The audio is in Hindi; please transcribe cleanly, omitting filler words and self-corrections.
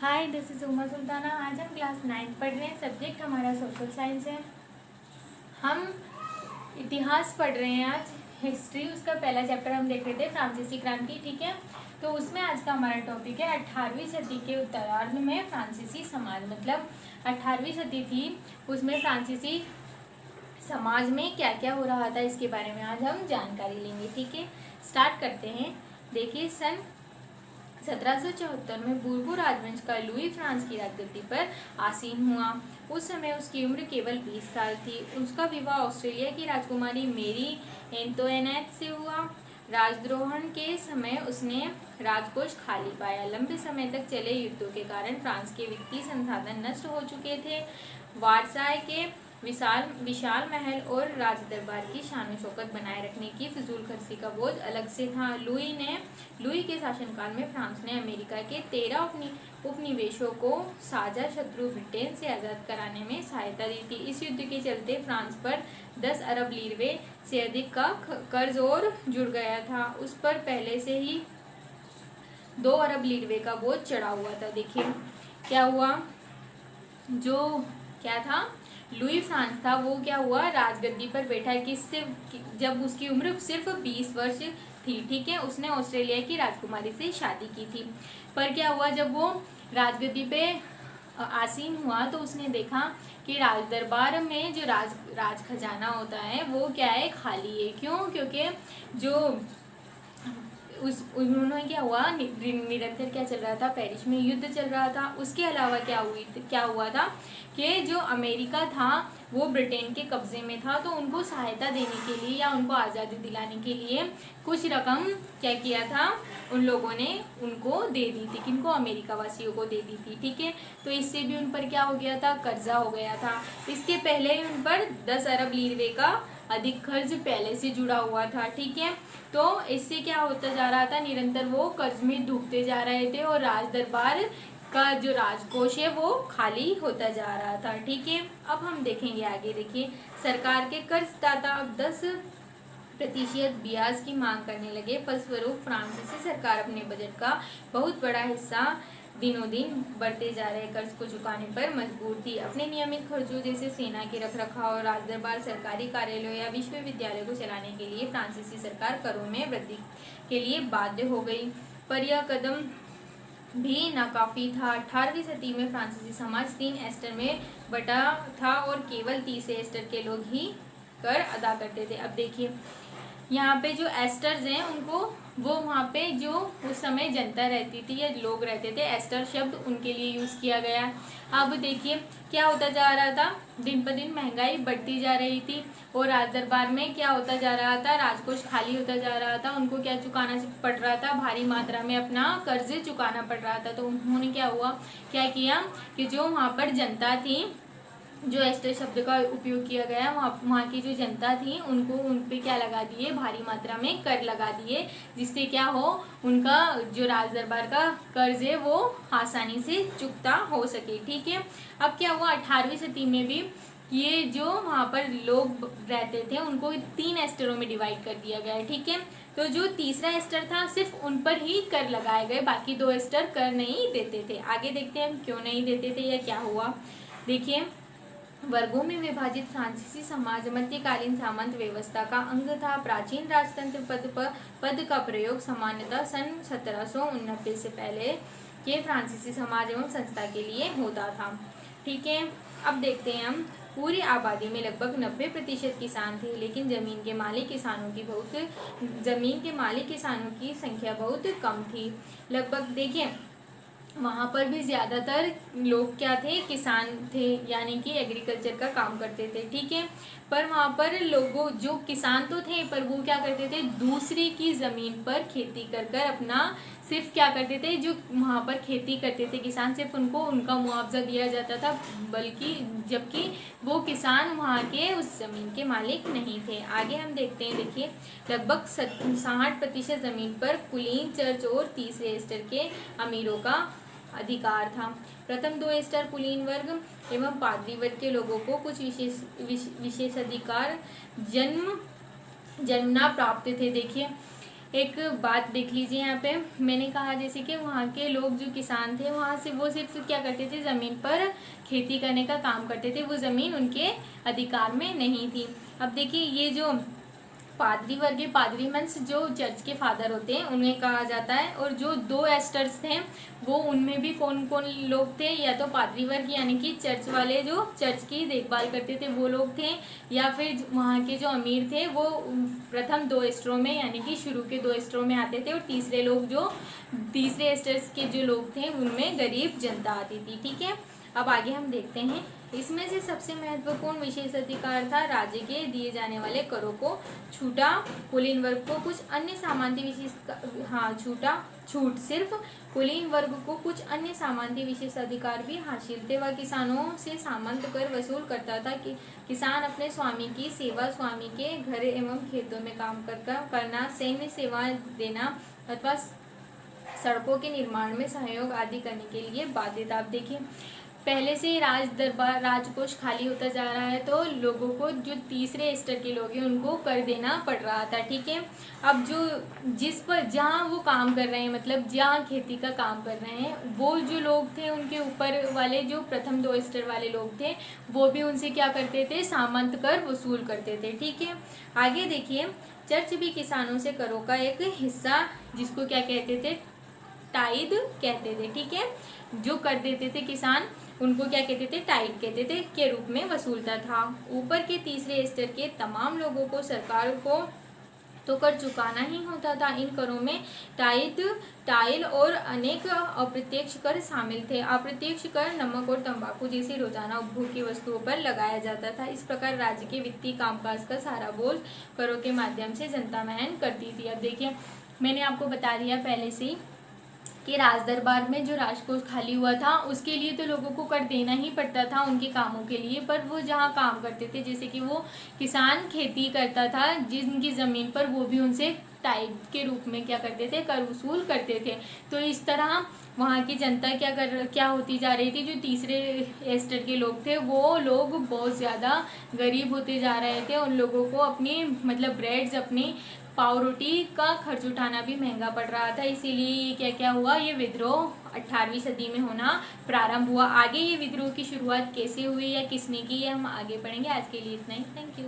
Hi, this is Uma Sultana. आज हम क्लास 9 पढ़ रहे हैं। सब्जेक्ट हमारा सोशल साइंस है। हम इतिहास पढ़ रहे हैं आज। हिस्ट्री, उसका पहला चैप्टर हम देख रहे थे, फ्रांसीसी क्रांति। ठीक है, तो उसमें आज का हमारा टॉपिक है 18वीं सदी के उत्तरार्ध में फ्रांसीसी समाज। मतलब 18वीं सदी थी, उसमें फ्रांसीसी समाज में क्या क्या हो रहा था, इसके बारे में आज हम जानकारी लेंगे। ठीक है, स्टार्ट करते हैं। देखिए, सन 1774 में बूर्बो राजवंश का लुई फ्रांस की राजगद्दी पर आसीन हुआ। उस समय उसकी उम्र केवल 20 साल थी। उसका विवाह ऑस्ट्रेलिया की राजकुमारी मेरी एंटोइनेट से हुआ। राजद्रोहण के समय उसने राजकोष खाली पाया। लंबे समय तक चले युद्धों के कारण फ्रांस के वित्तीय संसाधन नष्ट हो चुके थे। वारसाय के विशाल विशाल महल और राजदरबार की शान शौकत बनाए रखने की फिजूल खर्ची का बोझ अलग से था। लुई के शासनकाल में फ्रांस ने अमेरिका के 13 उपनिवेशों को साझा शत्रु ब्रिटेन से आज़ाद कराने में सहायता दी थी। इस युद्ध के चलते फ्रांस पर 10 अरब लीरवे से अधिक का कर्ज और जुड़ गया था। उस पर पहले से ही 2 अरब लीरवे का बोझ चढ़ा हुआ था। देखिए क्या हुआ, क्या था, लुई फ्रांस था, वो क्या हुआ, राजगद्दी पर बैठा किससे, जब उसकी उम्र सिर्फ 20 वर्ष थी। ठीक है, उसने ऑस्ट्रेलिया की राजकुमारी से शादी की थी। पर क्या हुआ, जब वो राजगद्दी पे आसीन हुआ तो उसने देखा कि राज दरबार में जो राज खजाना होता है वो क्या है, खाली है। क्यों? क्योंकि जो उन्होंने क्या हुआ, निरंतर क्या चल रहा था, पेरिस में युद्ध चल रहा था। उसके अलावा क्या हुआ था कि जो अमेरिका था वो ब्रिटेन के कब्जे में था, तो उनको सहायता देने के लिए या उनको आज़ादी दिलाने के लिए कुछ रकम क्या किया था, उन लोगों ने उनको दे दी थी। किनको? अमेरिका वासियों को दे दी थी। ठीक है, तो इससे भी उन पर क्या हो गया था, कर्जा हो गया था। इसके पहले उन पर 10 अरब लीरवे का अधिक कर्ज पहले से जुड़ा हुआ था। ठीक है, तो इससे क्या होता जा रहा था, निरंतर वो कर्ज में डूबते जा रहे थे और राज दरबार का जो राजकोष है वो खाली होता जा रहा था। ठीक है, अब हम देखेंगे आगे। देखिए, सरकार के कर्जदाता अब 10% ब्याज की मांग करने लगे। फलस्वरूप फ्रांसीसी सरकार अपने बजट का बहुत बड़ा हिस्सा दिनों दिन बढ़ते जा रहे कर्ज को चुकाने पर मजबूर थी। अपने नियमित खर्चों जैसे सेना के रखरखाव, राजदरबार, सरकारी कार्यालयों या विश्वविद्यालय को चलाने के लिए फ्रांसीसी सरकार करों में वृद्धि के लिए बाध्य हो गई। पर यह कदम भी नाकाफी था। 18वीं सदी में फ्रांसीसी समाज 3 एस्टर में बटा था और केवल 30 एस्टर के लोग ही कर अदा करते थे। अब देखिए, यहाँ पे जो एस्टर्स हैं उनको, वो वहाँ पे जो उस समय जनता रहती थी या लोग रहते थे, एस्टर शब्द उनके लिए यूज़ किया गया। अब देखिए क्या होता जा रहा था, दिन पर दिन महंगाई बढ़ती जा रही थी और राज दरबार में क्या होता जा रहा था, राजकोष खाली होता जा रहा था। उनको क्या चुकाना पड़ रहा था, भारी मात्रा में अपना कर्ज चुकाना पड़ रहा था। तो उन्होंने क्या किया कि जो वहाँ पर जनता थी, जो एस्टर शब्द का उपयोग किया गया, वहाँ की जो जनता थी उनको उन पे क्या लगा दिए, भारी मात्रा में कर लगा दिए, जिससे क्या हो, उनका जो राज दरबार का कर्ज है वो आसानी से चुकता हो सके। ठीक है, अब क्या हुआ, 18वीं सदी में भी ये जो वहाँ पर लोग रहते थे उनको 3 एस्टरों में डिवाइड कर दिया गया है। ठीक है, तो जो तीसरा एस्टर था सिर्फ उन पर ही कर लगाए गए, बाकी 2 एस्टर कर नहीं देते थे। आगे देखते हैं हम क्यों नहीं देते थे या क्या हुआ। देखिए, वर्गों में विभाजित फ्रांसीसी समाज मध्यकालीन सामंत व्यवस्था का अंग था। प्राचीन राजतंत्र पद का प्रयोग सामान्यतः सन 1789 से पहले के फ्रांसीसी समाज एवं संस्था के लिए होता था। ठीक है, अब देखते हैं हम। पूरी आबादी में लगभग 90% किसान थे, लेकिन जमीन के मालिक किसानों की संख्या बहुत कम थी। लगभग देखिए, वहाँ पर भी ज़्यादातर लोग क्या थे, किसान थे, यानी कि एग्रीकल्चर का काम करते थे। ठीक है, पर वहाँ पर लोगों, जो किसान तो थे पर वो क्या करते थे, दूसरे की ज़मीन पर खेती कर अपना सिर्फ क्या करते थे, जो वहाँ पर खेती करते थे किसान, सिर्फ उनको उनका मुआवजा दिया जाता था, बल्कि जबकि वो किसान वहाँ के उस ज़मीन के मालिक नहीं थे। आगे हम देखते हैं। देखिए, लगभग 60% ज़मीन पर कुलीन, चर्च और तीसरे एस्टर के अमीरों का अधिकार था। प्रथम 2 एस्टर कुलीन वर्ग एवं पादरी वर्ग के लोगों को कुछ विशेषाधिकार जन्मना प्राप्त थे। देखिए, एक बात देख लीजिए यहाँ पे, मैंने कहा जैसे कि वहाँ के लोग जो किसान थे वहाँ से वो सिर्फ क्या करते थे, ज़मीन पर खेती करने का काम करते थे, वो ज़मीन उनके अधिकार में नहीं थी। अब देखिए ये जो पादरी वर्ग, पादरी मीन्स जो चर्च के फादर होते हैं उन्हें कहा जाता है। और जो 2 एस्टर्स थे वो उनमें भी कौन कौन लोग थे, या तो पादरी वर्ग यानी कि चर्च वाले जो चर्च की देखभाल करते थे वो लोग थे, या फिर वहाँ के जो अमीर थे वो प्रथम 2 एस्टरों में यानी कि शुरू के 2 एस्टरों में आते थे, और तीसरे लोग जो तीसरे एस्टर्स के जो लोग थे उनमें गरीब जनता आती थी। ठीक है, अब आगे हम देखते हैं। इसमें से सबसे महत्वपूर्ण विशेष अधिकार था राज्य के दिए जाने वाले करों को छूटा, कुलीन वर्ग को कुछ अन्य सामान्य विशेष छूट सिर्फ कुलीन वर्ग को कुछ अन्य सामान्य विशेष अधिकार भी हासिल थे। वह किसानों से सामंत कर वसूल करता था कि किसान अपने स्वामी की सेवा, स्वामी के घर एवं खेतों में काम करना, सैन्य सेवा देना अथवा सड़कों के निर्माण में सहयोग आदि करने के लिए बाध्य था। अब देखिए पहले से ही राजकोष खाली होता जा रहा है, तो लोगों को जो तीसरे स्तर के लोग हैं उनको कर देना पड़ रहा था। ठीक है, अब जो जिस पर जहाँ वो काम कर रहे हैं, मतलब जहाँ खेती का काम कर रहे हैं, वो जो लोग थे उनके ऊपर वाले जो प्रथम 2 स्तर वाले लोग थे वो भी उनसे क्या करते थे, सामंत कर वसूल करते थे। ठीक है, आगे देखिए चर्च भी किसानों से करों का एक हिस्सा, जिसको क्या कहते थे, टाइद कहते थे। ठीक है, जो कर देते थे किसान उनको क्या कहते थे, टाइड कहते थे, के रूप में वसूलता था। ऊपर के तीसरे स्तर के तमाम लोगों को सरकार को तो कर चुकाना ही होता था। इन करों में टाइल और अनेक अप्रत्यक्ष कर शामिल थे। अप्रत्यक्ष कर नमक और तंबाकू जैसी रोजाना उपभोग की वस्तुओं पर लगाया जाता था। इस प्रकार राज्य के वित्तीय कामकाज का सारा बोझ करों के माध्यम से जनता वहन करती थी। अब देखिए मैंने आपको बता दिया पहले से ही कि राज दरबार में जो राजकोष खाली हुआ था उसके लिए तो लोगों को कर देना ही पड़ता था उनके कामों के लिए, पर वो जहाँ काम करते थे, जैसे कि वो किसान खेती करता था जिनकी ज़मीन पर, वो भी उनसे टाइड के रूप में क्या करते थे, कर वसूल करते थे। तो इस तरह वहाँ की जनता क्या होती जा रही थी, जो तीसरे स्तर के लोग थे वो लोग बहुत ज़्यादा गरीब होते जा रहे थे। उन लोगों को अपनी मतलब ब्रेड्स, अपनी पाव रोटी का खर्च उठाना भी महंगा पड़ रहा था। इसीलिए क्या क्या हुआ, ये विद्रोह 18वीं सदी में होना प्रारंभ हुआ। आगे ये विद्रोह की शुरुआत कैसे हुई या किसने की, ये हम आगे पढ़ेंगे। आज के लिए इतना ही, थैंक यू।